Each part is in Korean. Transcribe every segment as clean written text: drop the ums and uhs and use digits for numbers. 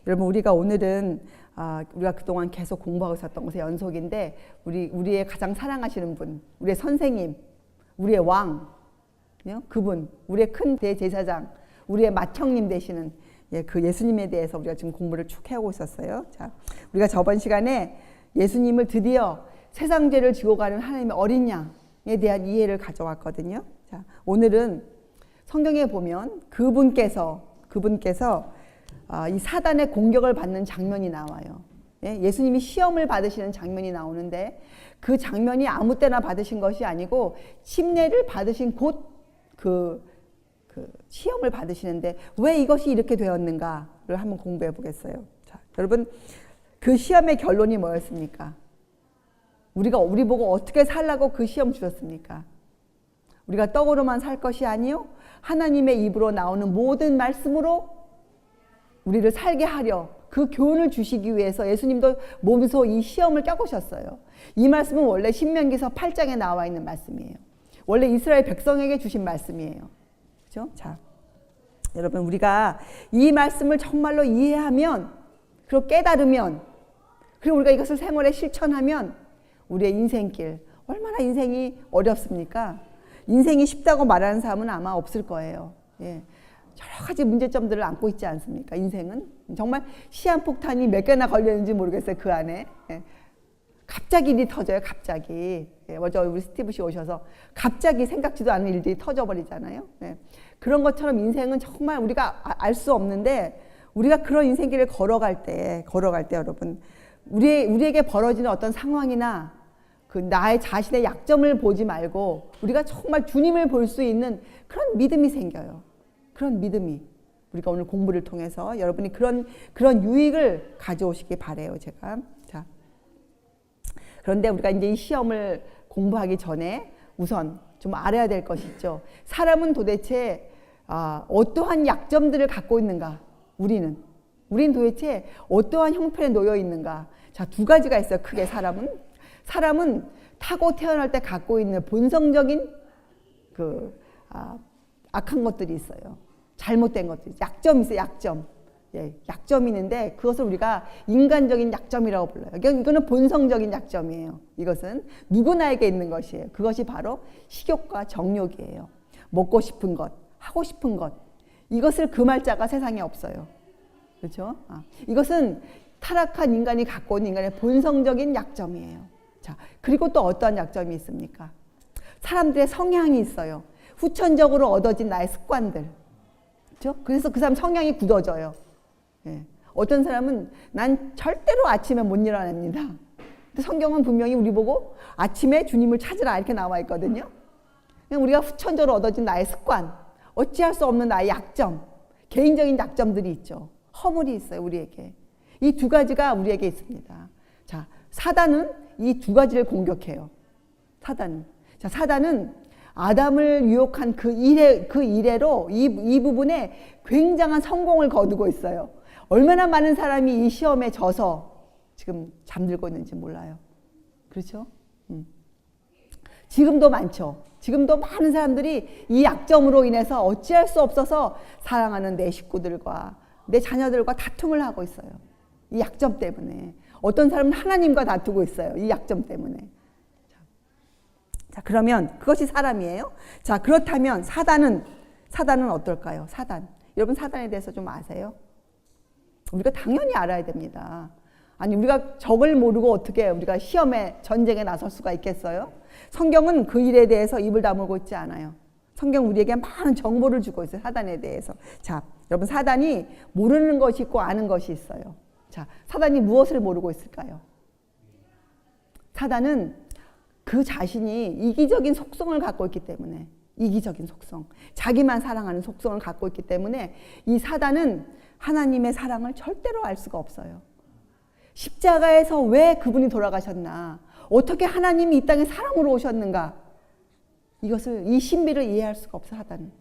여러분, 우리가 오늘은 우리가 그동안 계속 공부하고 있었던 것의 연속인데, 우리의 가장 사랑하시는 분, 우리의 선생님, 우리의 왕, 그분, 우리의 큰 대제사장, 우리의 맏형님 되시는 그 예수님에 대해서 우리가 지금 공부를 쭉 해오고 있었어요. 자, 우리가 저번 시간에 예수님을 드디어 세상 죄를 지고 가는 하나님의 어린 양에 대한 이해를 가져왔거든요. 자, 오늘은 성경에 보면 그분께서 이 사단의 공격을 받는 장면이 나와요. 예수님이 시험을 받으시는 장면이 나오는데, 그 장면이 아무 때나 받으신 것이 아니고 침례를 받으신 곧 그 시험을 받으시는데, 왜 이것이 이렇게 되었는가를 한번 공부해 보겠어요. 자, 여러분, 그 시험의 결론이 뭐였습니까? 우리 보고 어떻게 살라고 그 시험 주셨습니까? 우리가 떡으로만 살 것이 아니요 하나님의 입으로 나오는 모든 말씀으로 우리를 살게 하려 그 교훈을 주시기 위해서 예수님도 몸소 이 시험을 겪으셨어요. 이 말씀은 원래 신명기서 8장에 나와 있는 말씀이에요. 원래 이스라엘 백성에게 주신 말씀이에요. 그렇죠? 자, 여러분, 우리가 이 말씀을 정말로 이해하면, 그리고 깨달으면, 그리고 우리가 이것을 생활에 실천하면 우리의 인생길, 얼마나 인생이 어렵습니까? 인생이 쉽다고 말하는 사람은 아마 없을 거예요. 여러 가지 문제점들을 안고 있지 않습니까? 인생은 정말 시한폭탄이 몇 개나 걸렸는지 모르겠어요. 그 안에 갑자기 일이 터져요. 갑자기. 먼저 우리 스티브 씨 오셔서 갑자기 생각지도 않은 일들이 터져버리잖아요. 그런 것처럼 인생은 정말 우리가 알 수 없는데, 우리가 그런 인생길을 걸어갈 때 여러분, 우리에게 벌어지는 어떤 상황이나 그 나의 자신의 약점을 보지 말고 우리가 정말 주님을 볼 수 있는 그런 믿음이 생겨요. 그런 믿음이, 우리가 오늘 공부를 통해서 여러분이 그런 유익을 가져오시기 바래요, 제가. 자, 그런데 우리가 이제 이 시험을 공부하기 전에 우선 좀 알아야 될 것이 있죠. 사람은 도대체 어떠한 약점들을 갖고 있는가? 우리는 도대체 어떠한 형편에 놓여 있는가? 자, 두 가지가 있어요. 크게 사람은 타고 태어날 때 갖고 있는 본성적인 악한 것들이 있어요. 잘못된 것들이, 약점이 있어요. 약점이 있는데 그것을 우리가 인간적인 약점이라고 불러요. 이거는 본성적인 약점이에요. 이것은 누구나에게 있는 것이에요. 그것이 바로 식욕과 정욕이에요. 먹고 싶은 것, 하고 싶은 것, 이것을 금할 자가 세상에 없어요. 그렇죠? 이것은 타락한 인간이 갖고 있는 인간의 본성적인 약점이에요. 자, 그리고 또 어떠한 약점이 있습니까? 사람들의 성향이 있어요. 후천적으로 얻어진 나의 습관들. 그렇죠? 그래서 그 사람 성향이 굳어져요. 어떤 사람은 난 절대로 아침에 못 일어납니다. 근데 성경은 분명히 우리 보고 아침에 주님을 찾으라 이렇게 나와 있거든요. 그냥 우리가 후천적으로 얻어진 나의 습관, 어찌할 수 없는 나의 약점, 개인적인 약점들이 있죠. 허물이 있어요, 우리에게. 이 두 가지가 우리에게 있습니다. 자, 사단은 이 두 가지를 공격해요. 사단은 아담을 유혹한 그 이래로 이 부분에 굉장한 성공을 거두고 있어요. 얼마나 많은 사람이 이 시험에 져서 지금 잠들고 있는지 몰라요. 그렇죠? 지금도 많죠. 지금도 많은 사람들이 이 약점으로 인해서 어찌할 수 없어서 사랑하는 내 식구들과 내 자녀들과 다툼을 하고 있어요. 이 약점 때문에. 어떤 사람은 하나님과 다투고 있어요. 이 약점 때문에. 자, 그러면 그것이 사람이에요. 자, 그렇다면 사단은 어떨까요? 여러분, 사단에 대해서 좀 아세요? 우리가 당연히 알아야 됩니다. 아니, 우리가 적을 모르고 어떻게 우리가 시험에, 전쟁에 나설 수가 있겠어요? 성경은 그 일에 대해서 입을 다물고 있지 않아요. 성경 우리에게 많은 정보를 주고 있어요. 사단에 대해서. 자, 여러분, 사단이 모르는 것이 있고 아는 것이 있어요. 자, 사단이 무엇을 모르고 있을까요? 사단은 그 자신이 이기적인 속성을 갖고 있기 때문에, 이기적인 속성, 자기만 사랑하는 속성을 갖고 있기 때문에 이 사단은 하나님의 사랑을 절대로 알 수가 없어요. 십자가에서 왜 그분이 돌아가셨나, 어떻게 하나님이 이 땅에 사람으로 오셨는가, 이 신비를 이해할 수가 없어요. 사단은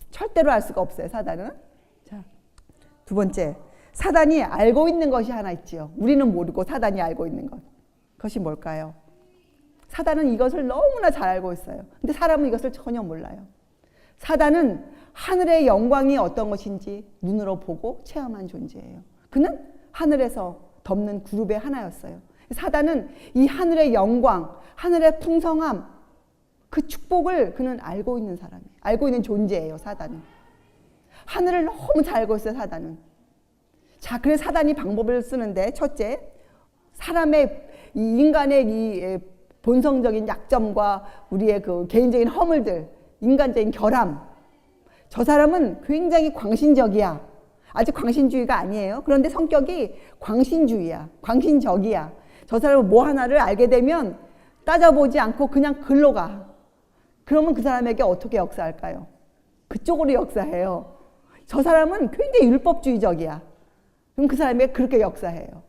절대로 알 수가 없어요. 사단은. 자, 두 번째, 사단이 알고 있는 것이 하나 있지요. 우리는 모르고 사단이 알고 있는 것. 그것이 뭘까요? 사단은 이것을 너무나 잘 알고 있어요. 근데 사람은 이것을 전혀 몰라요. 사단은 하늘의 영광이 어떤 것인지 눈으로 보고 체험한 존재예요. 그는 하늘에서 덮는 그룹의 하나였어요. 사단은 이 하늘의 영광, 하늘의 풍성함, 그 축복을 그는 알고 있는 사람이에요. 알고 있는 존재예요, 사단은. 하늘을 너무 잘 알고 있어요, 사단은. 자, 그래서 사단이 방법을 쓰는데, 첫째, 사람의, 이 인간의 이 본성적인 약점과 우리의 그 개인적인 허물들, 인간적인 결함. 저 사람은 굉장히 광신적이야. 아직 광신주의가 아니에요. 그런데 성격이 광신주의야. 광신적이야. 저 사람은 뭐 하나를 알게 되면 따져보지 않고 그냥 글로 가. 그러면 그 사람에게 어떻게 역사할까요? 그쪽으로 역사해요. 저 사람은 굉장히 율법주의적이야. 그럼 그 사람에게 그렇게 역사해요.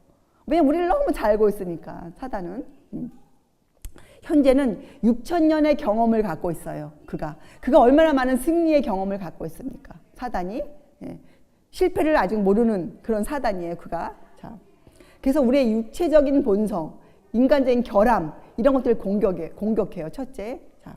왜냐면 우리를 너무 잘 알고 있으니까, 사단은. 현재는 6,000년의 경험을 갖고 있어요. 그가 얼마나 많은 승리의 경험을 갖고 있습니까? 사단이. 예. 실패를 아직 모르는 그런 사단이에요, 그가. 자, 그래서 우리의 육체적인 본성, 인간적인 결함, 이런 것들을 공격해요, 첫째. 자,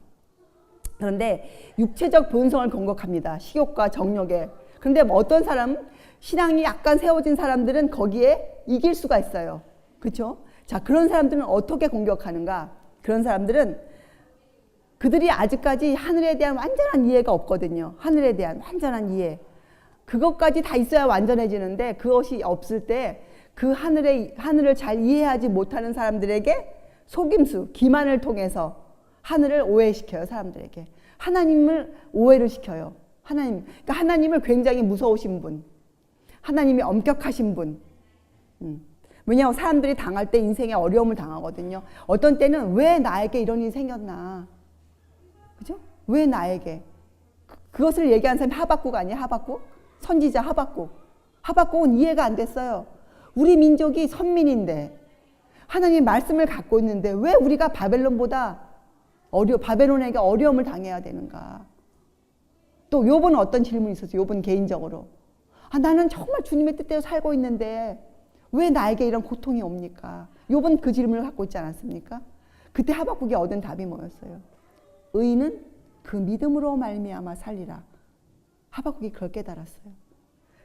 그런데 육체적 본성을 공격합니다. 식욕과 정욕에. 그런데 뭐 어떤 사람은, 신앙이 약간 세워진 사람들은 거기에 이길 수가 있어요. 그렇죠? 자, 그런 사람들은 어떻게 공격하는가? 그런 사람들은 그들이 아직까지 하늘에 대한 완전한 이해가 없거든요. 하늘에 대한 완전한 이해. 그것까지 다 있어야 완전해지는데, 그것이 없을 때 그 하늘을 잘 이해하지 못하는 사람들에게 속임수, 기만을 통해서 하늘을 오해시켜요, 사람들에게. 하나님을 오해를 시켜요. 그러니까 하나님을 굉장히 무서우신 분, 하나님이 엄격하신 분. 왜냐하면 사람들이 당할 때 인생에 어려움을 당하거든요. 어떤 때는 왜 나에게 이런 일이 생겼나? 그죠? 왜 나에게? 그것을 얘기한 사람이 하박국 아니에요? 하박국? 선지자 하박국. 하박국은 이해가 안 됐어요. 우리 민족이 선민인데, 하나님 말씀을 갖고 있는데 왜 우리가 바벨론에게 어려움을 당해야 되는가? 또 욥은 어떤 질문이 있었어요? 욥은 개인적으로. 나는 정말 주님의 뜻대로 살고 있는데 왜 나에게 이런 고통이 옵니까? 욥은 그 질문을 갖고 있지 않았습니까? 그때 하박국이 얻은 답이 뭐였어요? 의인은 그 믿음으로 말미암아 살리라. 하박국이 그걸 깨달았어요.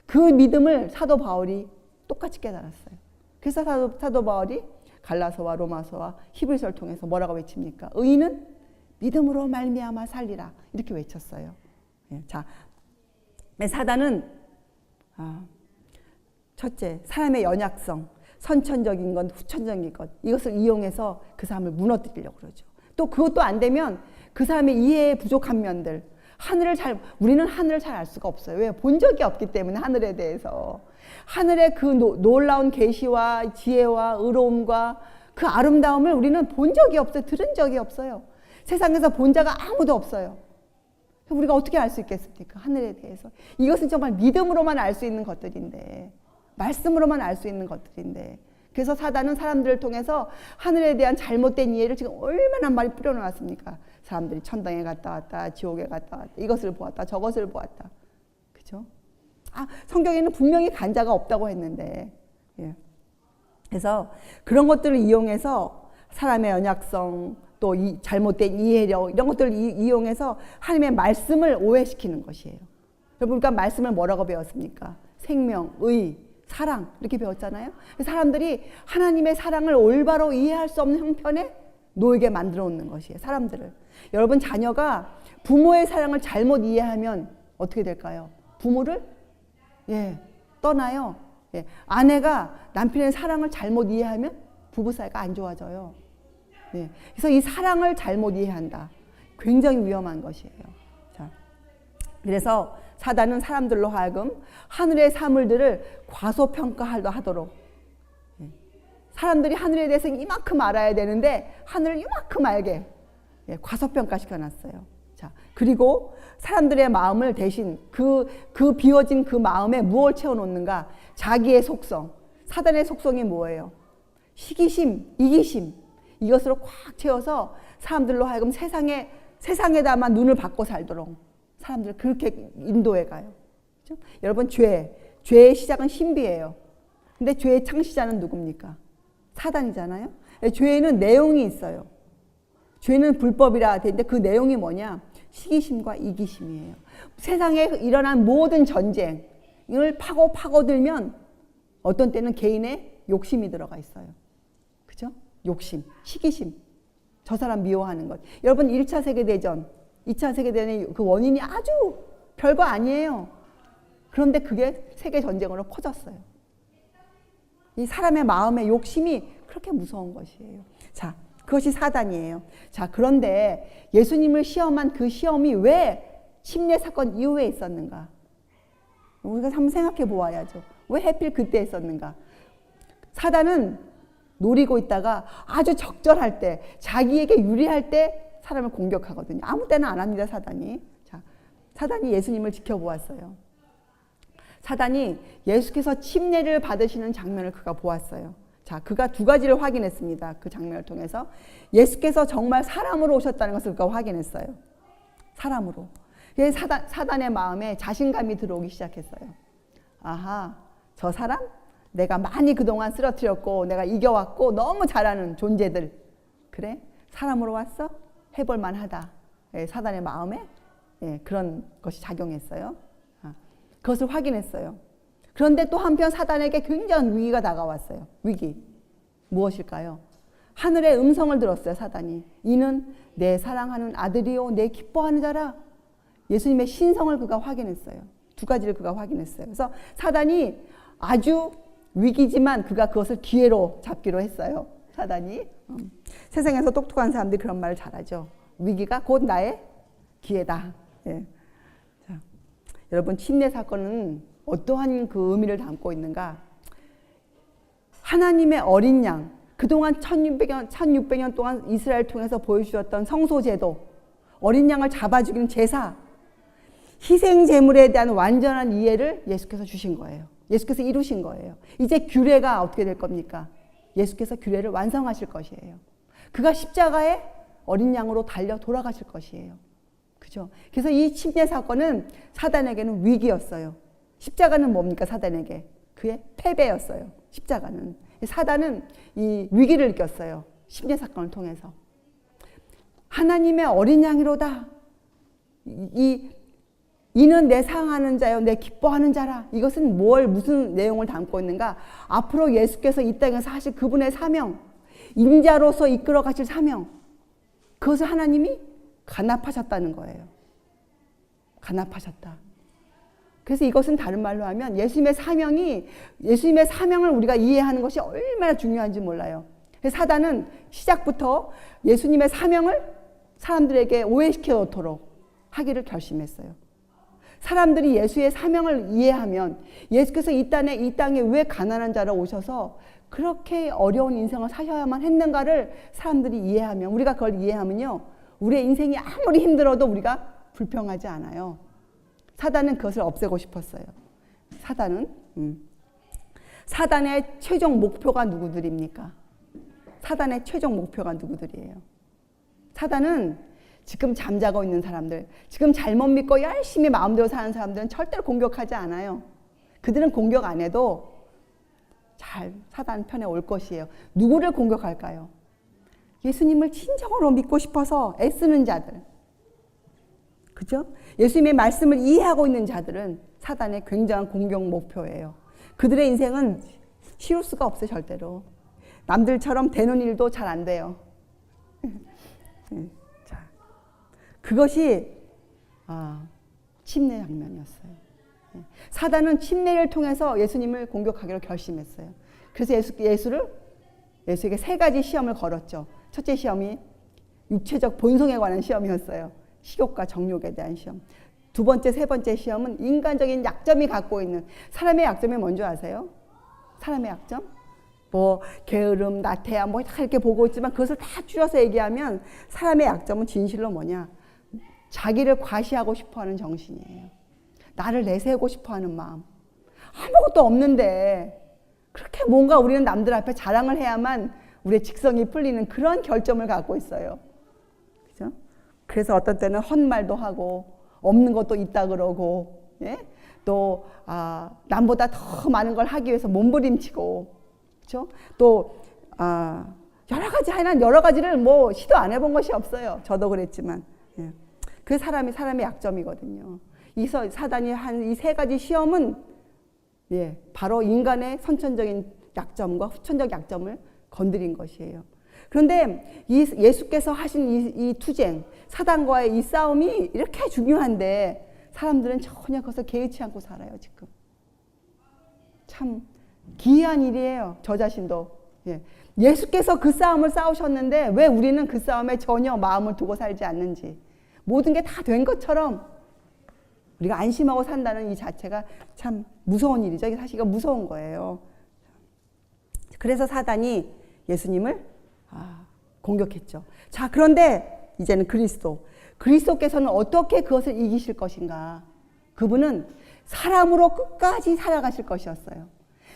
그 믿음을 사도 바울이 똑같이 깨달았어요. 그래서 사도 바울이 갈라서와 로마서와 히브리서를 통해서 뭐라고 외칩니까? 의인은 믿음으로 말미암아 살리라. 이렇게 외쳤어요. 자, 사단은 첫째, 사람의 연약성, 선천적인 것, 후천적인 것, 이것을 이용해서 그 사람을 무너뜨리려고 그러죠. 또 그것도 안 되면 그 사람의 이해에 부족한 면들, 우리는 하늘을 잘 알 수가 없어요. 왜? 본 적이 없기 때문에, 하늘에 대해서. 하늘의 그 놀라운 계시와 지혜와 의로움과 그 아름다움을 우리는 본 적이 없어요. 들은 적이 없어요. 세상에서 본 자가 아무도 없어요. 우리가 어떻게 알 수 있겠습니까? 하늘에 대해서. 이것은 정말 믿음으로만 알 수 있는 것들인데, 말씀으로만 알 수 있는 것들인데, 그래서 사단은 사람들을 통해서 하늘에 대한 잘못된 이해를 지금 얼마나 많이 뿌려놓았습니까? 사람들이 천당에 갔다 왔다, 지옥에 갔다 왔다, 이것을 보았다, 저것을 보았다. 그죠? 성경에는 분명히 간자가 없다고 했는데, 예. 그래서 그런 것들을 이용해서 사람의 연약성, 또 이 잘못된 이해력, 이런 것들을 이용해서 하나님의 말씀을 오해시키는 것이에요. 여러분, 그러니까 말씀을 뭐라고 배웠습니까? 생명, 의, 사랑, 이렇게 배웠잖아요. 사람들이 하나님의 사랑을 올바로 이해할 수 없는 형편에 놓이게 만들어 놓는 것이에요, 사람들을. 여러분, 자녀가 부모의 사랑을 잘못 이해하면 어떻게 될까요? 부모를 떠나요. 아내가 남편의 사랑을 잘못 이해하면 부부 사이가 안 좋아져요. 그래서 이 사랑을 잘못 이해한다. 굉장히 위험한 것이에요. 자, 그래서 사단은 사람들로 하여금 하늘의 사물들을 과소평가하도록, 사람들이 하늘에 대해서 이만큼 알아야 되는데 하늘을 이만큼 알게 과소평가시켜놨어요. 자, 그리고 사람들의 마음을 대신 그 비워진 그 마음에 무엇을 채워놓는가? 자기의 속성. 사단의 속성이 뭐예요? 시기심, 이기심. 이것으로 꽉 채워서 사람들로 하여금 세상에다만 눈을 받고 살도록 사람들을 그렇게 인도해 가요. 그렇죠? 여러분, 죄의 시작은 신비예요. 근데 죄의 창시자는 누굽니까? 사단이잖아요. 죄에는 내용이 있어요. 죄는 불법이라 되는데 그 내용이 뭐냐? 시기심과 이기심이에요. 세상에 일어난 모든 전쟁을 파고들면 어떤 때는 개인의 욕심이 들어가 있어요. 그죠? 욕심, 시기심. 저 사람 미워하는 것. 여러분 1차 세계대전, 2차 세계대전의 그 원인이 아주 별거 아니에요. 그런데 그게 세계전쟁으로 퍼졌어요. 이 사람의 마음의 욕심이 그렇게 무서운 것이에요. 자, 그것이 사단이에요. 자, 그런데 예수님을 시험한 그 시험이 왜 침례 사건 이후에 있었는가? 우리가 한번 생각해 보아야죠. 왜 하필 그때 있었는가? 사단은 노리고 있다가 아주 적절할 때, 자기에게 유리할 때 사람을 공격하거든요. 아무 때나 안 합니다, 사단이. 자, 사단이 예수님을 지켜보았어요. 사단이 예수께서 침례를 받으시는 장면을 그가 보았어요. 자, 그가 두 가지를 확인했습니다. 그 장면을 통해서. 예수께서 정말 사람으로 오셨다는 것을 그가 확인했어요. 사람으로. 그래서 사단의 마음에 자신감이 들어오기 시작했어요. 아하, 저 사람? 내가 많이 그동안 쓰러뜨렸고 내가 이겨왔고 너무 잘하는 존재들. 그래? 사람으로 왔어? 해볼 만하다. 예, 사단의 마음에 그런 것이 작용했어요. 그것을 확인했어요. 그런데 또 한편 사단에게 굉장한 위기가 다가왔어요. 위기. 무엇일까요? 하늘의 음성을 들었어요, 사단이. 이는 내 사랑하는 아들이요, 내 기뻐하는 자라. 예수님의 신성을 그가 확인했어요. 두 가지를 그가 확인했어요. 그래서 사단이 아주 위기지만 그가 그것을 기회로 잡기로 했어요. 사단이. 세상에서 똑똑한 사람들이 그런 말을 잘하죠. 위기가 곧 나의 기회다. 예. 자, 여러분, 침례 사건은 어떠한 그 의미를 담고 있는가? 하나님의 어린 양, 그동안 1600년 동안 이스라엘 통해서 보여주셨던 성소제도, 어린 양을 잡아 죽이는 제사, 희생 제물에 대한 완전한 이해를 예수께서 주신 거예요. 예수께서 이루신 거예요. 이제 규례가 어떻게 될 겁니까? 예수께서 규례를 완성하실 것이에요. 그가 십자가에 어린 양으로 달려 돌아가실 것이에요. 그죠? 그래서 이 침례 사건은 사단에게는 위기였어요. 십자가는 뭡니까? 사단에게 그의 패배였어요. 십자가는. 사단은 이 위기를 느꼈어요. 침례 사건을 통해서. 하나님의 어린 양이로다. 이는 내 사랑하는 자요, 내 기뻐하는 자라. 이것은 무슨 내용을 담고 있는가? 앞으로 예수께서 이 땅에서 하실 그분의 사명, 인자로서 이끌어 가실 사명, 그것을 하나님이 간합하셨다는 거예요. 간합하셨다. 그래서 이것은 다른 말로 하면 예수님의 사명을 우리가 이해하는 것이 얼마나 중요한지 몰라요. 그래서 사단은 시작부터 예수님의 사명을 사람들에게 오해시켜 놓도록 하기를 결심했어요. 사람들이 예수의 사명을 이해하면 예수께서 이 땅에 왜 가난한 자로 오셔서 그렇게 어려운 인생을 사셔야만 했는가를 사람들이 이해하면, 우리가 그걸 이해하면요, 우리의 인생이 아무리 힘들어도 우리가 불평하지 않아요. 사단은 그것을 없애고 싶었어요. 사단의 최종 목표가 누구들입니까? 사단의 최종 목표가 누구들이에요? 사단은 지금 잠자고 있는 사람들, 지금 잘못 믿고 열심히 마음대로 사는 사람들은 절대로 공격하지 않아요. 그들은 공격 안 해도 잘 사단 편에 올 것이에요. 누구를 공격할까요? 예수님을 진정으로 믿고 싶어서 애쓰는 자들. 그죠? 예수님의 말씀을 이해하고 있는 자들은 사단의 굉장한 공격 목표예요. 그들의 인생은 쉬울 수가 없어요, 절대로. 남들처럼 되는 일도 잘 안 돼요. 자, 그것이 침례 장면이었어요. 사단은 침례를 통해서 예수님을 공격하기로 결심했어요. 그래서 예수에게 세 가지 시험을 걸었죠. 첫째 시험이 육체적 본성에 관한 시험이었어요. 식욕과 정욕에 대한 시험. 두 번째, 세 번째 시험은 인간적인 약점이 갖고 있는, 사람의 약점이 뭔지 아세요? 사람의 약점? 뭐 게으름, 나태함 뭐 다 이렇게 보고 있지만 그것을 다 줄여서 얘기하면 사람의 약점은 진실로 뭐냐? 자기를 과시하고 싶어하는 정신이에요. 나를 내세우고 싶어하는 마음. 아무것도 없는데 그렇게 뭔가 우리는 남들 앞에 자랑을 해야만 우리의 직성이 풀리는 그런 결점을 갖고 있어요. 그죠? 그래서 어떤 때는 헛말도 하고 없는 것도 있다 그러고, 예? 또 남보다 더 많은 걸 하기 위해서 몸부림치고, 그렇죠? 또 여러 가지를 뭐 시도 안 해본 것이 없어요. 저도 그랬지만, 예. 그 사람의 약점이거든요. 사단이 한 이 세 가지 시험은 예, 바로 인간의 선천적인 약점과 후천적 약점을 건드린 것이에요. 그런데 예수께서 하신 이 투쟁, 사단과의 이 싸움이 이렇게 중요한데 사람들은 전혀 그것을 개의치 않고 살아요, 지금. 참 기이한 일이에요, 저 자신도. 예. 예수께서 그 싸움을 싸우셨는데 왜 우리는 그 싸움에 전혀 마음을 두고 살지 않는지, 모든 게 다 된 것처럼 우리가 안심하고 산다는 이 자체가 참 무서운 일이죠. 이게 사실 무서운 거예요. 그래서 사단이 예수님을 공격했죠. 자, 그런데 이제는 그리스도께서는 어떻게 그것을 이기실 것인가? 그분은 사람으로 끝까지 살아가실 것이었어요.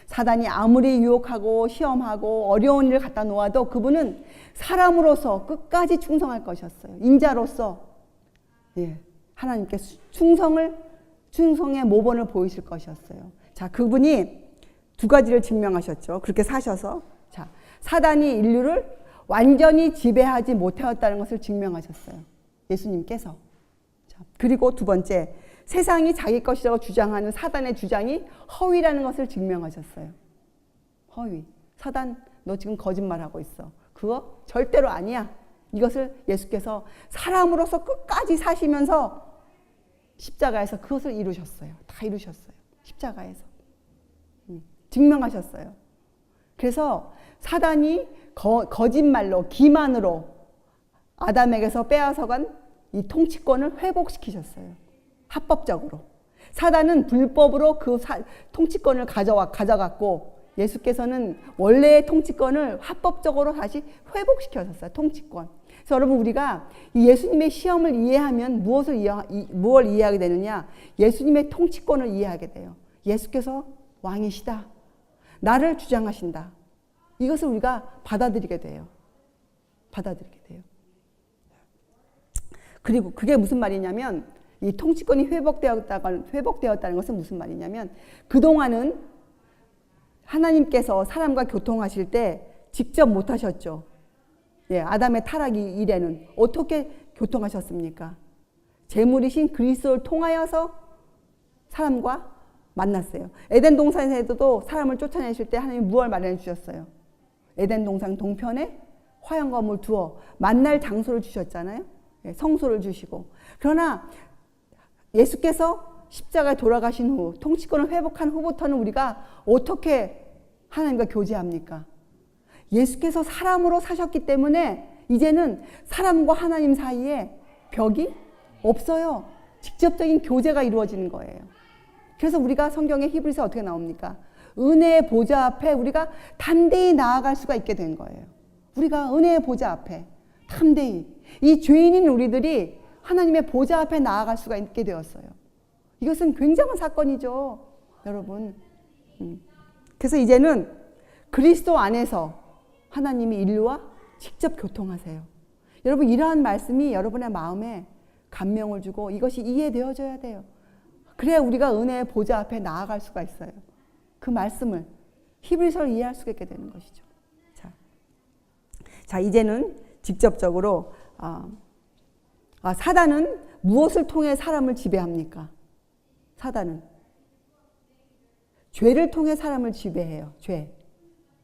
사단이 아무리 유혹하고 시험하고 어려운 일을 갖다 놓아도 그분은 사람으로서 끝까지 충성할 것이었어요. 인자로서 하나님께 충성의 모범을 보이실 것이었어요. 자, 그분이 두 가지를 증명하셨죠. 그렇게 사셔서 자, 사단이 인류를 완전히 지배하지 못하였다는 것을 증명하셨어요. 예수님께서. 자, 그리고 두 번째, 세상이 자기 것이라고 주장하는 사단의 주장이 허위라는 것을 증명하셨어요. 허위. 사단, 너 지금 거짓말하고 있어. 그거 절대로 아니야. 이것을 예수께서 사람으로서 끝까지 사시면서 십자가에서 그것을 이루셨어요. 다 이루셨어요. 십자가에서. 증명하셨어요. 그래서 사단이 거짓말로, 기만으로 아담에게서 빼앗아간 이 통치권을 회복시키셨어요. 합법적으로. 사단은 불법으로 그 통치권을 가져갔고 예수께서는 원래의 통치권을 합법적으로 다시 회복시켜줬어요. 통치권. 그래서 여러분, 우리가 이 예수님의 시험을 이해하면 무엇을 이해하게 되느냐? 예수님의 통치권을 이해하게 돼요. 예수께서 왕이시다. 나를 주장하신다. 이것을 우리가 받아들이게 돼요. 받아들이게 돼요. 그리고 그게 무슨 말이냐면, 이 통치권이 회복되었다는 것은 무슨 말이냐면, 그동안은 하나님께서 사람과 교통하실 때 직접 못하셨죠. 예, 아담의 타락 이래는 어떻게 교통하셨습니까? 제물이신 그리스도를 통하여서 사람과 만났어요. 에덴 동산에서도 사람을 쫓아내실 때 하나님이 무엇을 마련해 주셨어요? 에덴 동산 동편에 화양과 물 두어 만날 장소를 주셨잖아요. 예, 성소를 주시고. 그러나 예수께서 십자가에 돌아가신 후 통치권을 회복한 후부터는 우리가 어떻게 하나님과 교제합니까? 예수께서 사람으로 사셨기 때문에 이제는 사람과 하나님 사이에 벽이 없어요. 직접적인 교제가 이루어지는 거예요. 그래서 우리가 성경의 히브리서 어떻게 나옵니까? 은혜의 보좌 앞에 우리가 담대히 나아갈 수가 있게 된 거예요. 우리가 은혜의 보좌 앞에 담대히, 이 죄인인 우리들이 하나님의 보좌 앞에 나아갈 수가 있게 되었어요. 이것은 굉장한 사건이죠, 여러분. 그래서 이제는 그리스도 안에서 하나님이 인류와 직접 교통하세요. 여러분, 이러한 말씀이 여러분의 마음에 감명을 주고 이것이 이해되어져야 돼요. 그래야 우리가 은혜의 보좌 앞에 나아갈 수가 있어요. 그 말씀을, 히브리서를 이해할 수 있게 되는 것이죠. 자, 이제는 직접적으로 사단은 무엇을 통해 사람을 지배합니까? 사단은 죄를 통해 사람을 지배해요. 죄.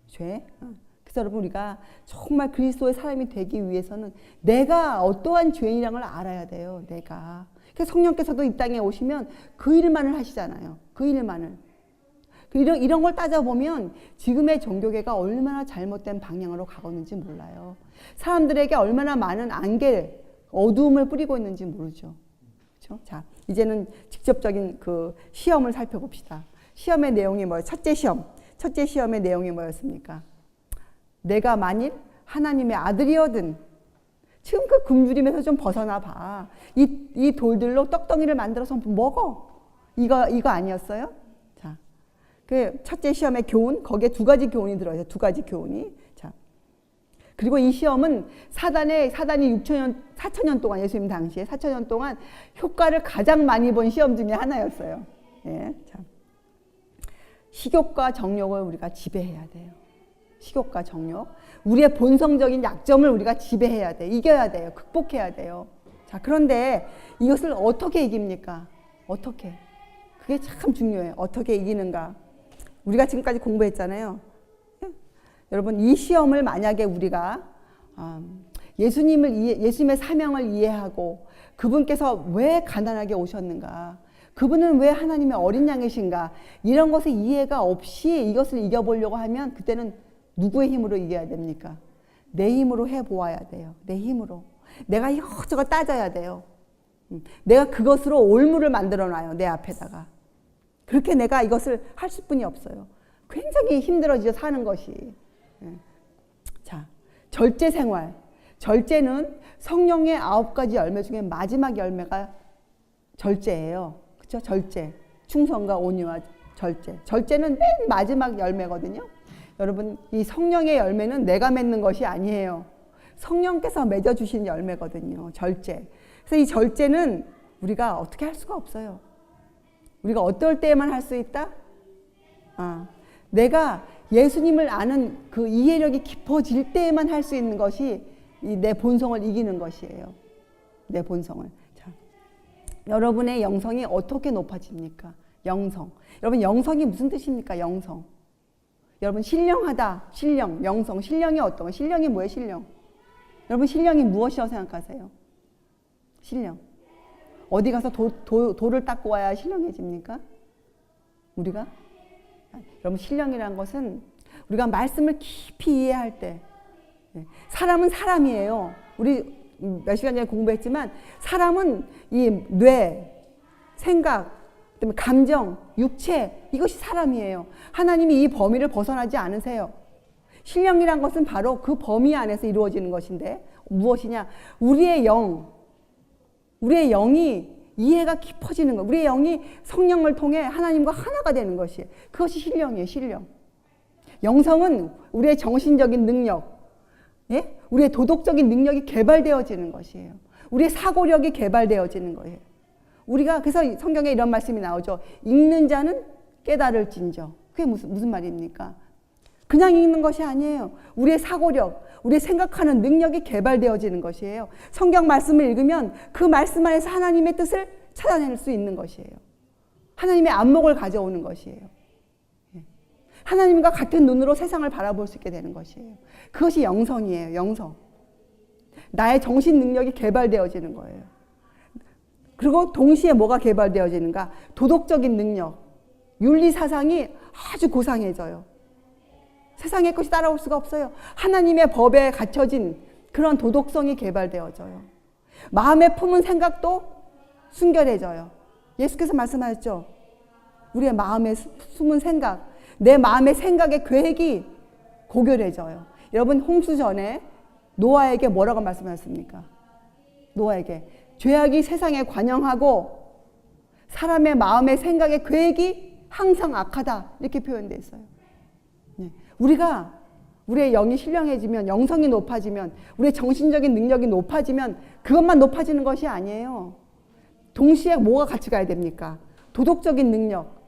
그래서 여러분, 우리가 정말 그리스도의 사람이 되기 위해서는 내가 어떠한 죄인이라는 걸 알아야 돼요. 내가. 그래서 성령께서도 이 땅에 오시면 그 일만을 하시잖아요. 그 일만을. 이런 걸 따져보면 지금의 종교계가 얼마나 잘못된 방향으로 가고 있는지 몰라요. 사람들에게 얼마나 많은 안개, 어두움을 뿌리고 있는지 모르죠. 그렇죠? 자, 이제는 직접적인 그 시험을 살펴봅시다. 시험의 내용이 뭐예요? 첫째 시험의 내용이 뭐였습니까? 내가 만일 하나님의 아들이어든, 지금 그 굶주림에서 좀 벗어나 봐. 이 돌들로 떡덩이를 만들어서 먹어. 이거 아니었어요? 자, 그 첫째 시험의 교훈, 거기에 두 가지 교훈이 들어있어요. 두 가지 교훈이. 자, 그리고 이 시험은 사단이 4,000년 동안, 예수님 당시에 4,000년 동안 효과를 가장 많이 본 시험 중에 하나였어요. 예, 자, 식욕과 정욕을 우리가 지배해야 돼요. 식욕과 정욕, 우리의 본성적인 약점을 우리가 지배해야 돼, 이겨야 돼요, 극복해야 돼요. 자, 그런데 이것을 어떻게 이깁니까? 어떻게? 그게 참 중요해요. 어떻게 이기는가? 우리가 지금까지 공부했잖아요. 여러분, 이 시험을 만약에 우리가 예수님의 사명을 이해하고 그분께서 왜 가난하게 오셨는가, 그분은 왜 하나님의 어린 양이신가, 이런 것에 이해가 없이 이것을 이겨보려고 하면 그때는 누구의 힘으로 이겨야 됩니까? 내 힘으로 해보아야 돼요. 내 힘으로. 내가 이것저것 따져야 돼요. 내가 그것으로 올무를 만들어 놔요. 내 앞에다가. 그렇게 내가 이것을 할 수뿐이 없어요. 굉장히 힘들어지죠, 사는 것이. 자, 절제 생활. 절제는 성령의 9가지 열매 중에 마지막 열매가 절제예요. 그렇죠? 절제. 충성과 온유와 절제. 절제는 맨 마지막 열매거든요. 여러분, 이 성령의 열매는 내가 맺는 것이 아니에요. 성령께서 맺어주신 열매거든요. 절제. 그래서 이 절제는 우리가 어떻게 할 수가 없어요. 우리가 어떨 때에만 할 수 있다? 내가 예수님을 아는 그 이해력이 깊어질 때에만 할 수 있는 것이 이 내 본성을 이기는 것이에요. 내 본성을. 자, 여러분의 영성이 어떻게 높아집니까? 영성. 여러분, 영성이 무슨 뜻입니까? 영성. 여러분, 신령하다. 신령. 영성. 신령이 어떤 거? 신령이 뭐예요? 신령. 여러분, 신령이 무엇이라고 생각하세요? 신령. 어디 가서 돌을 닦고 와야 신령해집니까? 우리가? 여러분, 신령이라는 것은 우리가 말씀을 깊이 이해할 때, 사람은 사람이에요. 우리 몇 시간 전에 공부했지만 사람은 이 뇌, 생각, 그다음에 감정, 육체, 이것이 사람이에요. 하나님이 이 범위를 벗어나지 않으세요. 신령이란 것은 바로 그 범위 안에서 이루어지는 것인데 무엇이냐? 우리의 영이 이해가 깊어지는 것, 우리의 영이 성령을 통해 하나님과 하나가 되는 것이에요. 그것이 신령이에요. 신령. 영성은 우리의 정신적인 능력, 우리의 도덕적인 능력이 개발되어지는 것이에요. 우리의 사고력이 개발되어지는 거예요. 우리가 그래서 성경에 이런 말씀이 나오죠. 읽는 자는 깨달을진저. 그게 무슨 말입니까? 그냥 읽는 것이 아니에요. 우리의 사고력, 우리의 생각하는 능력이 개발되어지는 것이에요. 성경 말씀을 읽으면 그 말씀 안에서 하나님의 뜻을 찾아낼 수 있는 것이에요. 하나님의 안목을 가져오는 것이에요. 하나님과 같은 눈으로 세상을 바라볼 수 있게 되는 것이에요. 그것이 영성이에요. 영성. 나의 정신 능력이 개발되어지는 거예요. 그리고 동시에 뭐가 개발되어지는가? 도덕적인 능력, 윤리사상이 아주 고상해져요. 세상의 것이 따라올 수가 없어요. 하나님의 법에 갇혀진 그런 도덕성이 개발되어져요. 마음에 품은 생각도 순결해져요. 예수께서 말씀하셨죠. 우리의 마음에 숨은 생각, 내 마음의 생각의 계획이 고결해져요. 여러분, 홍수 전에 노아에게 뭐라고 말씀하셨습니까? 노아에게 죄악이 세상에 관영하고 사람의 마음의 생각의 계획이 항상 악하다, 이렇게 표현되어 있어요. 우리의 영이 신령해지면, 영성이 높아지면, 우리의 정신적인 능력이 높아지면 그것만 높아지는 것이 아니에요. 동시에 뭐가 같이 가야 됩니까? 도덕적인 능력,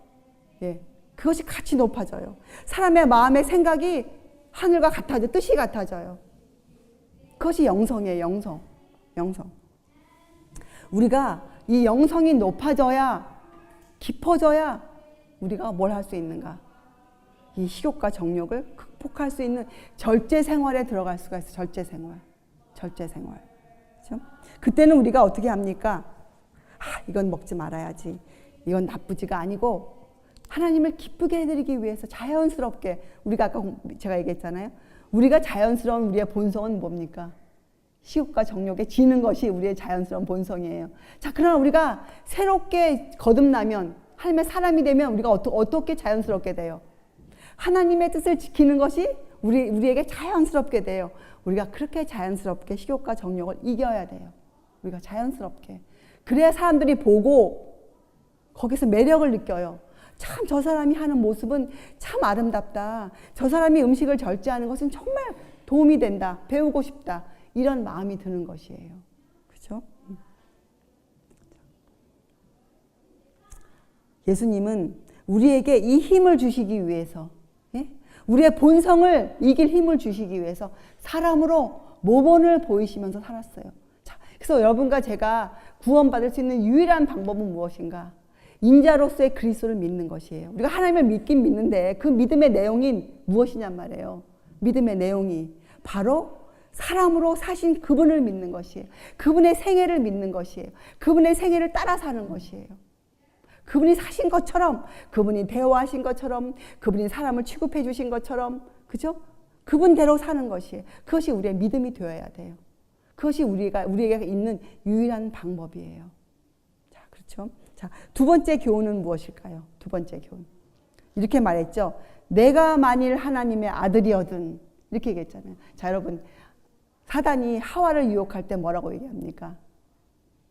그것이 같이 높아져요. 사람의 마음의 생각이 하늘과 같아져, 뜻이 같아져요. 그것이 영성이에요. 영성. 우리가 이 영성이 높아져야, 깊어져야 우리가 뭘 할 수 있는가? 이 식욕과 정욕을 극복할 수 있는 절제 생활에 들어갈 수가 있어요. 절제 생활. 그렇죠? 그때는 우리가 어떻게 합니까? 이건 먹지 말아야지. 이건 나쁘지가 아니고 하나님을 기쁘게 해드리기 위해서 자연스럽게, 우리가 아까 제가 얘기했잖아요. 우리가 자연스러운 우리의 본성은 뭡니까? 식욕과 정욕에 지는 것이 우리의 자연스러운 본성이에요. 자, 그러나 우리가 새롭게 거듭나면, 하나님의 사람이 되면 우리가 어떻게 자연스럽게 돼요? 하나님의 뜻을 지키는 것이 우리에게 자연스럽게 돼요. 우리가 그렇게 자연스럽게 식욕과 정욕을 이겨야 돼요. 우리가 자연스럽게. 그래야 사람들이 보고 거기서 매력을 느껴요. 참, 저 사람이 하는 모습은 참 아름답다. 저 사람이 음식을 절제하는 것은 정말 도움이 된다. 배우고 싶다. 이런 마음이 드는 것이에요. 그렇죠? 예수님은 우리에게 이 힘을 주시기 위해서, 우리의 본성을 이길 힘을 주시기 위해서 사람으로 모범을 보이시면서 살았어요. 자, 그래서 여러분과 제가 구원받을 수 있는 유일한 방법은 무엇인가? 인자로서의 그리스도를 믿는 것이에요. 우리가 하나님을 믿긴 믿는데 그 믿음의 내용이 무엇이냔 말이에요. 믿음의 내용이 바로 사람으로 사신 그분을 믿는 것이에요. 그분의 생애를 믿는 것이에요. 그분의 생애를 따라 사는 것이에요. 그분이 사신 것처럼, 그분이 대화하신 것처럼, 그분이 사람을 취급해 주신 것처럼, 그죠? 그분대로 사는 것이에요. 그것이 우리의 믿음이 되어야 돼요. 그것이 우리에게 있는 유일한 방법이에요. 자, 그렇죠? 자, 두 번째 교훈은 무엇일까요? 두 번째 교훈. 이렇게 말했죠. 내가 만일 하나님의 아들이거든. 이렇게 얘기했잖아요. 자, 여러분. 사단이 하와를 유혹할 때 뭐라고 얘기합니까?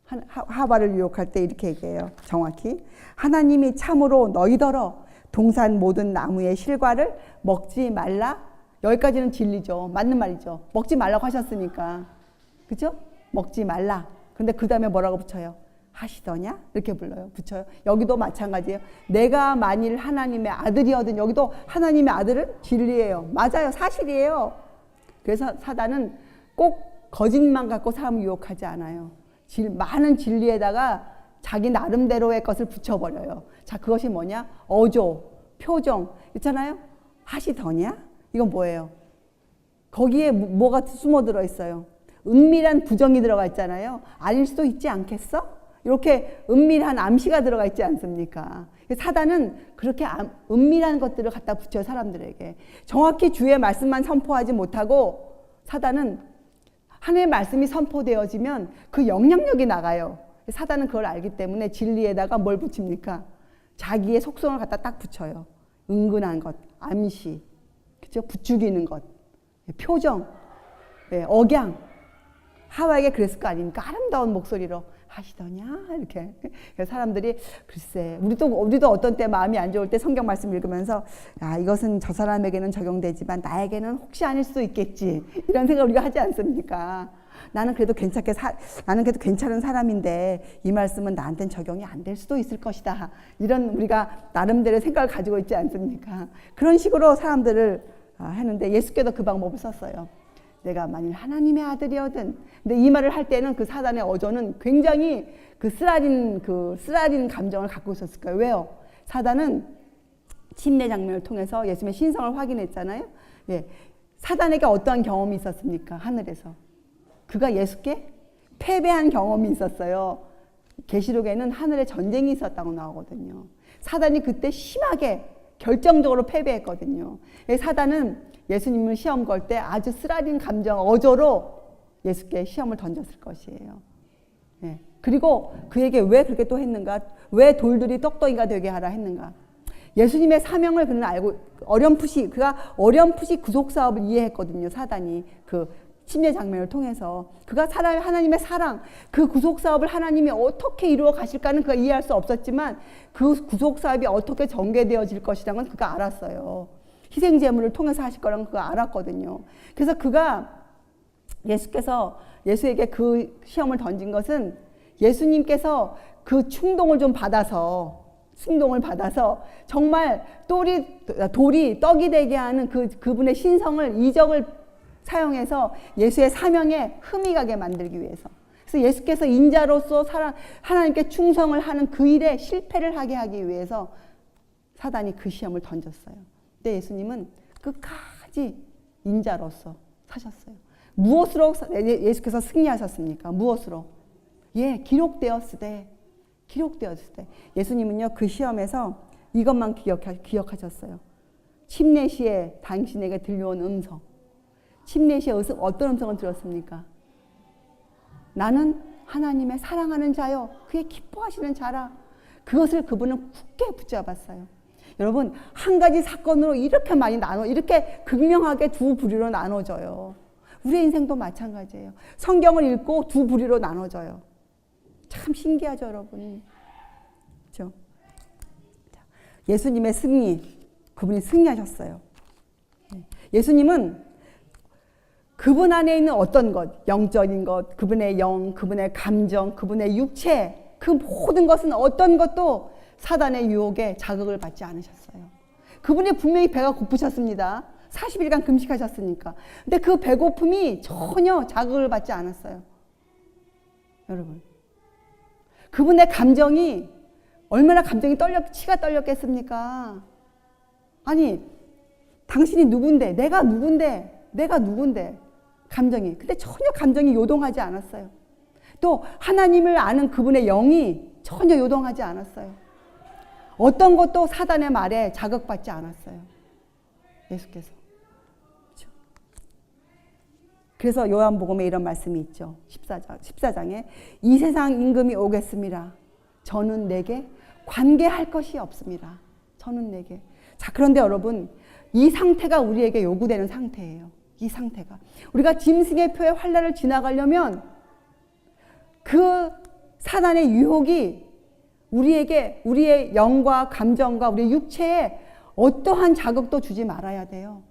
하와를 유혹할 때 이렇게 얘기해요. 정확히. 하나님이 참으로 너희더러 동산 모든 나무의 실과를 먹지 말라. 여기까지는 진리죠. 맞는 말이죠. 먹지 말라고 하셨으니까. 그죠? 먹지 말라. 근데 그 다음에 뭐라고 붙여요? 하시더냐? 이렇게 불러요. 붙여요. 여기도 마찬가지예요. 내가 만일 하나님의 아들이거든. 여기도 하나님의 아들은 진리예요. 맞아요. 사실이에요. 그래서 사단은 꼭 거짓말 갖고 사람을 유혹하지 않아요. 많은 진리에다가 자기 나름대로의 것을 붙여버려요. 자, 그것이 뭐냐? 어조, 표정 있잖아요. 하시더냐? 이건 뭐예요? 거기에 뭐가 숨어 들어 있어요? 은밀한 부정이 들어가 있잖아요. 아닐 수도 있지 않겠어? 이렇게 은밀한 암시가 들어가 있지 않습니까? 사단은 그렇게 은밀한 것들을 갖다 붙여요. 사람들에게. 정확히 주의 말씀만 선포하지 못하고 사단은 하나님의 말씀이 선포되어지면 그 영향력이 나가요. 사단은 그걸 알기 때문에 진리에다가 뭘 붙입니까? 자기의 속성을 갖다 딱 붙여요. 은근한 것, 암시, 그죠? 부추기는 것, 표정, 억양. 하와에게 그랬을 거 아닙니까? 아름다운 목소리로 하시더냐 이렇게. 그래서 사람들이 글쎄 우리도 어떤 때 마음이 안 좋을 때 성경 말씀 읽으면서 야, 이것은 저 사람에게는 적용되지만 나에게는 혹시 아닐 수도 있겠지 이런 생각 우리가 하지 않습니까? 나는 그래도 괜찮은 사람인데 이 말씀은 나한테는 적용이 안 될 수도 있을 것이다. 이런 우리가 나름대로 생각을 가지고 있지 않습니까? 그런 식으로 사람들을 했는데 예수께서 그 방법을 썼어요. 내가 만일 하나님의 아들이거든. 근데 이 말을 할 때는 그 사단의 어조는 굉장히 그 쓰라린 감정을 갖고 있었을 거예요. 왜요? 사단은 침례 장면을 통해서 예수님의 신성을 확인했잖아요. 예. 사단에게 어떠한 경험이 있었습니까? 하늘에서. 그가 예수께 패배한 경험이 있었어요. 계시록에는 하늘에 전쟁이 있었다고 나오거든요. 사단이 그때 심하게 결정적으로 패배했거든요. 사단은 예수님을 시험 걸 때 아주 쓰라린 감정, 어조로 예수께 시험을 던졌을 것이에요. 예. 그리고 그에게 왜 그렇게 또 했는가? 왜 돌들이 떡덩이가 되게 하라 했는가? 예수님의 사명을 그는 알고 그가 어렴풋이 구속 사업을 이해했거든요. 사단이 그 침례 장면을 통해서 그가 하나님의 사랑, 그 구속 사업을 하나님이 어떻게 이루어 가실까는 그가 이해할 수 없었지만 그 구속 사업이 어떻게 전개되어질 것이라는 건 그가 알았어요. 희생 제물을 통해서 하실 거라는 그가 알았거든요. 그래서 예수께서 예수에게 그 시험을 던진 것은 예수님께서 그 충동을 받아서 정말 돌이 떡이 되게 하는 그분의 신성을 이적을 사용해서 예수의 사명에 흠이 가게 만들기 위해서. 그래서 예수께서 인자로서 하나님께 충성을 하는 그 일에 실패를 하게 하기 위해서 사단이 그 시험을 던졌어요. 근데 예수님은 끝까지 인자로서 사셨어요. 무엇으로 예수께서 승리하셨습니까? 무엇으로? 예, 기록되었으되. 예수님은요, 그 시험에서 이것만 기억하셨어요. 침례 시에 당신에게 들려온 음성. 침례 시에 어떤 음성을 들었습니까? 나는 하나님의 사랑하는 자요. 그의 기뻐하시는 자라. 그것을 그분은 굳게 붙잡았어요. 여러분, 한 가지 사건으로 이렇게 이렇게 극명하게 두 부류로 나눠져요. 우리의 인생도 마찬가지예요. 성경을 읽고 두 부류로 나눠져요. 참 신기하죠, 여러분. 그렇죠? 예수님의 승리, 그분이 승리하셨어요. 예수님은 그분 안에 있는 어떤 것, 영적인 것, 그분의 영, 그분의 감정, 그분의 육체, 그 모든 것은 어떤 것도 사단의 유혹에 자극을 받지 않으셨어요. 그분이 분명히 배가 고프셨습니다. 40일간 금식하셨으니까. 근데 그 배고픔이 전혀 자극을 받지 않았어요. 여러분. 그분의 감정이 얼마나 감정이 치가 떨렸겠습니까? 아니, 당신이 누군데, 내가 누군데, 감정이. 근데 전혀 감정이 요동하지 않았어요. 또 하나님을 아는 그분의 영이 전혀 요동하지 않았어요. 어떤 것도 사단의 말에 자극받지 않았어요. 예수께서. 그렇죠? 그래서 요한복음에 이런 말씀이 있죠. 14장에 이 세상 임금이 오겠습니다. 저는 내게 관계할 것이 없습니다. 저는 내게. 자, 그런데 여러분, 이 상태가 우리에게 요구되는 상태예요. 이 상태가. 우리가 짐승의 표의 환난을 지나가려면 그 사단의 유혹이 우리에게 우리의 영과 감정과 우리의 육체에 어떠한 자극도 주지 말아야 돼요.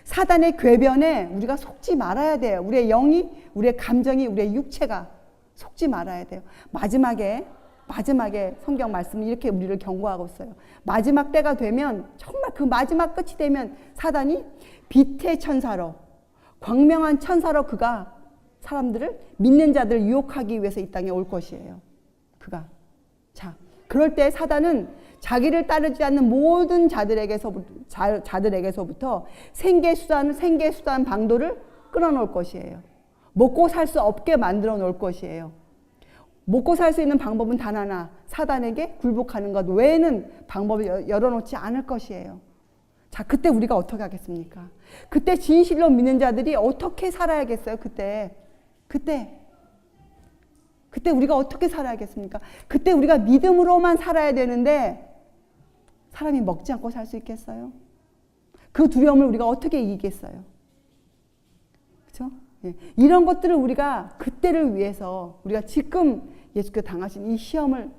사단의 궤변에 우리가 속지 말아야 돼요. 우리의 영이, 우리의 감정이, 우리의 육체가 속지 말아야 돼요. 마지막에 성경 말씀이 이렇게 우리를 경고하고 있어요. 마지막 때가 되면, 정말 그 마지막 끝이 되면 사단이 빛의 천사로, 광명한 천사로 그가 사람들을, 믿는 자들을 유혹하기 위해서 이 땅에 올 것이에요. 그가. 자, 그럴 때 사단은 자기를 따르지 않는 모든 자들에게서부터 생계수단 방도를 끊어놓을 것이에요. 먹고 살 수 없게 만들어 놓을 것이에요. 먹고 살 수 있는 방법은 단 하나, 사단에게 굴복하는 것 외에는 방법을 열어놓지 않을 것이에요. 자, 그때 우리가 어떻게 하겠습니까? 그때 진실로 믿는 자들이 어떻게 살아야겠어요? 그때 우리가 어떻게 살아야겠습니까? 그때 우리가 믿음으로만 살아야 되는데 사람이 먹지 않고 살 수 있겠어요? 그 두려움을 우리가 어떻게 이기겠어요? 그렇죠? 예. 이런 것들을 우리가 그때를 위해서, 우리가 지금 예수께서 당하신 이 시험을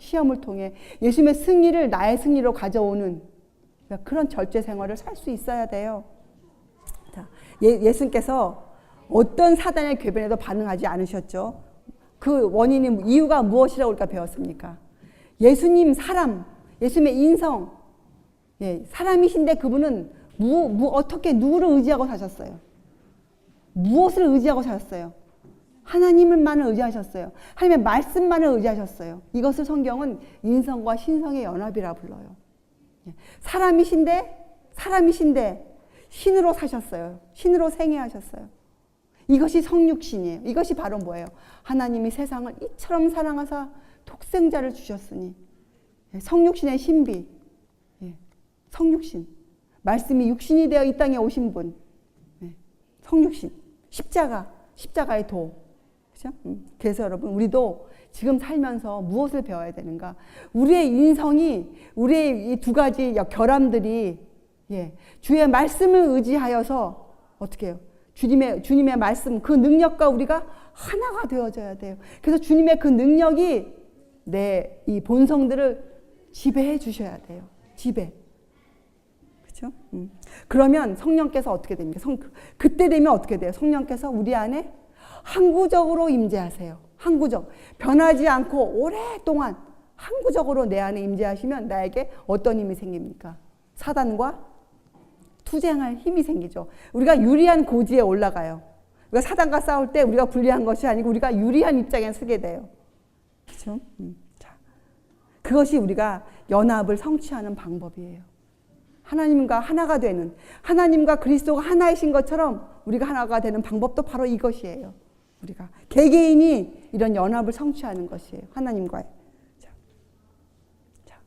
통해 예수님의 승리를 나의 승리로 가져오는 그런 절제 생활을 살 수 있어야 돼요. 자, 예수님께서 어떤 사단의 궤변에도 반응하지 않으셨죠. 그 원인이, 이유가 무엇이라고 우리가 배웠습니까? 예수님의 인성, 예, 사람이신데 그분은 어떻게 누구를 의지하고 사셨어요? 무엇을 의지하고 사셨어요? 하나님만을 의지하셨어요. 하나님의 말씀만을 의지하셨어요. 이것을 성경은 인성과 신성의 연합이라 불러요. 사람이신데 신으로 사셨어요. 신으로 생애하셨어요. 이것이 성육신이에요. 이것이 바로 뭐예요? 하나님이 세상을 이처럼 사랑하사 독생자를 주셨으니, 성육신의 신비, 성육신, 말씀이 육신이 되어 이 땅에 오신 분, 성육신, 십자가의 도. 그렇죠? 그래서 여러분, 우리도 지금 살면서 무엇을 배워야 되는가? 우리의 인성이, 우리의 이 두 가지 결함들이, 주의 말씀을 의지하여서 어떻게 해요? 주님의 말씀, 그 능력과 우리가 하나가 되어져야 돼요. 그래서 주님의 그 능력이 내 이 본성들을 지배해 주셔야 돼요. 지배. 그렇죠? 그러면 성령께서 어떻게 됩니까? 그때 되면 어떻게 돼요? 성령께서 우리 안에 항구적으로 임재하세요. 항구적. 변하지 않고 오랫동안 항구적으로 내 안에 임재하시면 나에게 어떤 힘이 생깁니까? 사단과 투쟁할 힘이 생기죠. 우리가 유리한 고지에 올라가요. 우리가 사단과 싸울 때 우리가 불리한 것이 아니고 우리가 유리한 입장에 서게 돼요. 그렇죠? 자, 그것이 우리가 연합을 성취하는 방법이에요. 하나님과 하나가 되는, 하나님과 그리스도가 하나이신 것처럼 우리가 하나가 되는 방법도 바로 이것이에요. 우리가 개개인이 이런 연합을 성취하는 것이에요. 하나님과의. 자,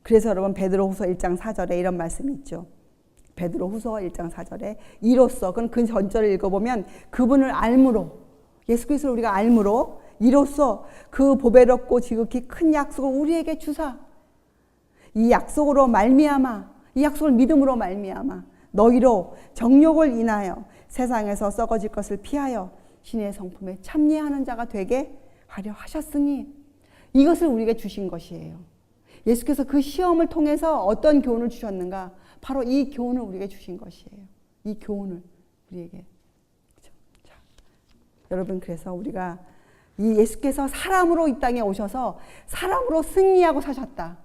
그래서 여러분, 베드로후서 1장 4절에 이런 말씀이 있죠. 베드로후서 1장 4절에 이로써, 그건 그 전절을 읽어보면 그분을 알므로, 예수 그리스도를 우리가 알므로, 이로써 그 보배롭고 지극히 큰 약속을 우리에게 주사, 이 약속으로 말미암아, 이 약속을 믿음으로 말미암아 너희로 정욕을 인하여 세상에서 썩어질 것을 피하여 신의 성품에 참여하는 자가 되게 하려 하셨으니, 이것을 우리에게 주신 것이에요. 예수께서 그 시험을 통해서 어떤 교훈을 주셨는가? 바로 이 교훈을 우리에게 주신 것이에요. 이 교훈을 우리에게. 그렇죠? 자, 여러분, 그래서 우리가 이 예수께서 사람으로 이 땅에 오셔서 사람으로 승리하고 사셨다.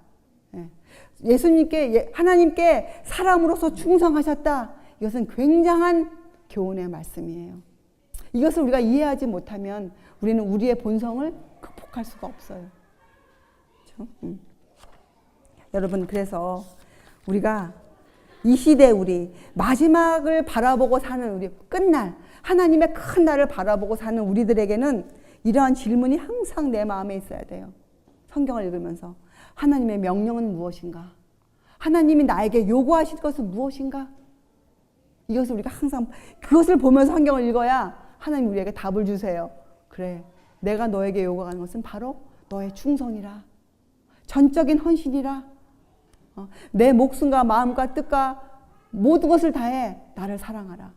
예수님께, 하나님께 사람으로서 충성하셨다. 이것은 굉장한 교훈의 말씀이에요. 이것을 우리가 이해하지 못하면 우리는 우리의 본성을 극복할 수가 없어요. 그렇죠? 여러분, 그래서 우리가 이 시대 우리 마지막을 바라보고 사는 우리 끝날 하나님의 큰 날을 바라보고 사는 우리들에게는 이러한 질문이 항상 내 마음에 있어야 돼요. 성경을 읽으면서 하나님의 명령은 무엇인가? 하나님이 나에게 요구하실 것은 무엇인가? 이것을 우리가 항상 그것을 보면서 성경을 읽어야 하나님 우리에게 답을 주세요. 그래, 내가 너에게 요구하는 것은 바로 너의 충성이라, 전적인 헌신이라, 내 목숨과 마음과 뜻과 모든 것을 다해 나를 사랑하라.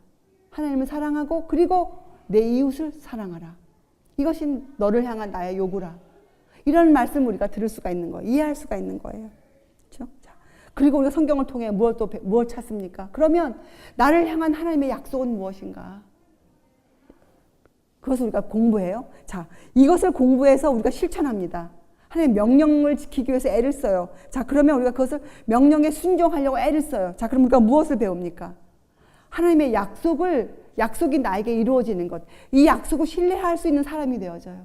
하나님을 사랑하고 그리고 내 이웃을 사랑하라. 이것이 너를 향한 나의 요구라. 이런 말씀을 우리가 들을 수가 있는 거예요. 이해할 수가 있는 거예요. 그렇죠? 자, 그리고 우리가 성경을 통해 무엇 찾습니까? 그러면 나를 향한 하나님의 약속은 무엇인가? 그것을 우리가 공부해요. 자, 이것을 공부해서 우리가 실천합니다. 하나님의 명령을 지키기 위해서 애를 써요. 자, 그러면 우리가 그것을 명령에 순종하려고 애를 써요. 자, 그럼 우리가 무엇을 배웁니까? 하나님의 약속이 나에게 이루어지는 것. 이 약속을 신뢰할 수 있는 사람이 되어져요.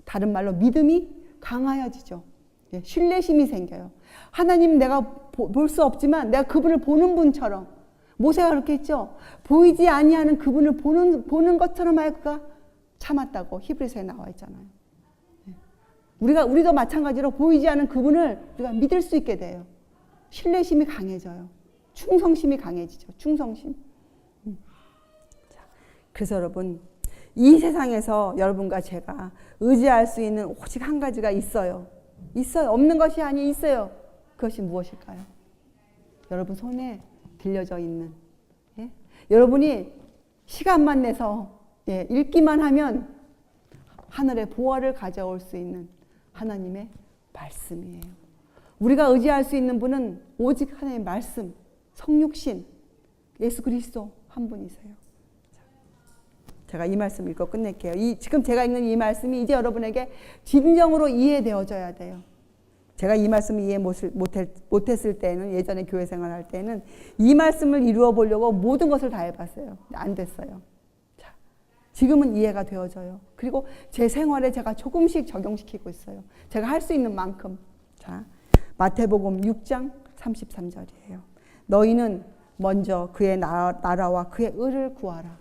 다른 말로 믿음이 강하여지죠. 예, 신뢰심이 생겨요. 하나님 내가 볼 수 없지만 내가 그분을 보는 분처럼, 모세가 그렇게 했죠. 보이지 아니하는 그분을 보는 것처럼 하여 그가 참았다고 히브리서에 나와 있잖아요. 우리도 마찬가지로 보이지 않는 그분을 우리가 믿을 수 있게 돼요. 신뢰심이 강해져요. 충성심이 강해지죠. 충성심. 자, 그래서 여러분, 이 세상에서 여러분과 제가 의지할 수 있는 오직 한 가지가 있어요. 있어요. 없는 것이 아니 있어요. 그것이 무엇일까요? 여러분 손에 들려져 있는, 예? 여러분이 시간만 내서 읽기만 하면 하늘의 보화를 가져올 수 있는 하나님의 말씀이에요. 우리가 의지할 수 있는 분은 오직 하나님의 말씀, 성육신, 예수 그리스도 한 분이세요. 제가 이 말씀 읽고 끝낼게요. 지금 제가 읽는 이 말씀이 이제 여러분에게 진정으로 이해되어져야 돼요. 제가 이 말씀을 이해 못했을 때는, 예전에 교회 생활할 때는 이 말씀을 이루어 보려고 모든 것을 다 해봤어요. 안 됐어요. 자, 지금은 이해가 되어져요. 그리고 제 생활에 제가 조금씩 적용시키고 있어요. 제가 할 수 있는 만큼. 자, 마태복음 6장 33절이에요. 너희는 먼저 그의 나라와 그의 의를 구하라.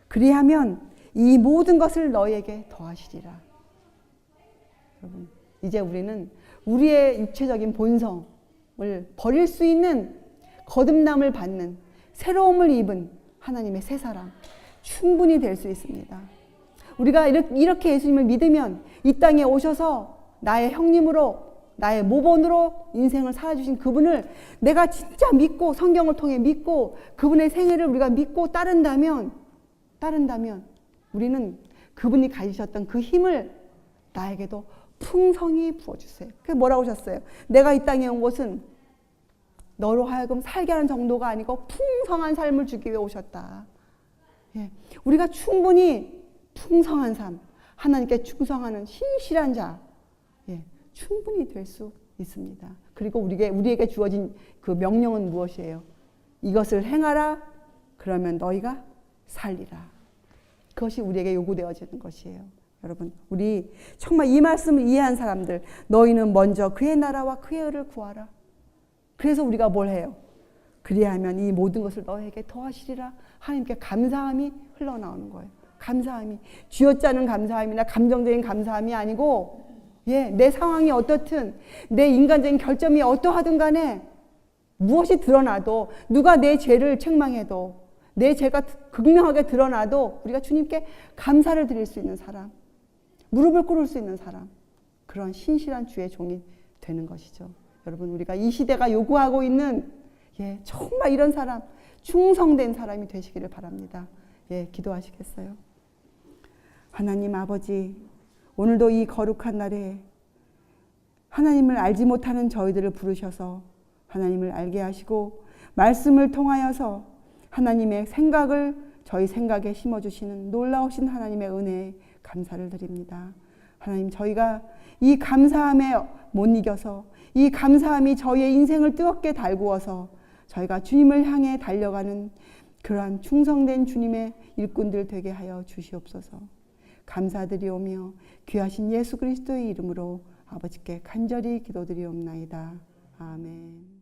그리하면 이 모든 것을 너희에게 더하시리라. 여러분, 이제 우리는 우리의 육체적인 본성을 버릴 수 있는, 거듭남을 받는, 새로움을 입은 하나님의 새 사람 충분히 될 수 있습니다. 우리가 이렇게 예수님을 믿으면 이 땅에 오셔서 나의 형님으로, 나의 모본으로 인생을 살아주신 그분을 내가 진짜 믿고, 성경을 통해 믿고, 그분의 생애를 우리가 믿고 따른다면 우리는 그분이 가지셨던 그 힘을 나에게도 풍성히 부어주세요. 그게 뭐라고 하셨어요? 내가 이 땅에 온 것은 너로 하여금 살게 하는 정도가 아니고 풍성한 삶을 주기 위해 오셨다. 예. 우리가 충분히 풍성한 삶, 하나님께 충성하는 신실한 자, 충분히 될 수 있습니다. 그리고 우리에게 주어진 그 명령은 무엇이에요? 이것을 행하라. 그러면 너희가 살리라. 그것이 우리에게 요구되어지는 것이에요. 여러분, 우리 정말 이 말씀을 이해한 사람들, 너희는 먼저 그의 나라와 그의 의를 구하라. 그래서 우리가 뭘 해요? 그리하면 이 모든 것을 너에게 더하시리라. 하나님께 감사함이 흘러나오는 거예요. 감사함이 쥐어짜는 감사함이나 감정적인 감사함이 아니고, 내 상황이 어떻든, 내 인간적인 결점이 어떠하든 간에 무엇이 드러나도, 누가 내 죄를 책망해도, 내 죄가 극명하게 드러나도 우리가 주님께 감사를 드릴 수 있는 사람, 무릎을 꿇을 수 있는 사람, 그런 신실한 주의 종이 되는 것이죠. 여러분, 우리가 이 시대가 요구하고 있는 정말 이런 사람, 충성된 사람이 되시기를 바랍니다. 기도하시겠어요? 하나님 아버지, 오늘도 이 거룩한 날에 하나님을 알지 못하는 저희들을 부르셔서 하나님을 알게 하시고 말씀을 통하여서 하나님의 생각을 저희 생각에 심어주시는 놀라우신 하나님의 은혜에 감사를 드립니다. 하나님, 저희가 이 감사함에 못 이겨서, 이 감사함이 저희의 인생을 뜨겁게 달구어서 저희가 주님을 향해 달려가는 그러한 충성된 주님의 일꾼들 되게 하여 주시옵소서. 감사드리오며 귀하신 예수 그리스도의 이름으로 아버지께 간절히 기도드리옵나이다. 아멘.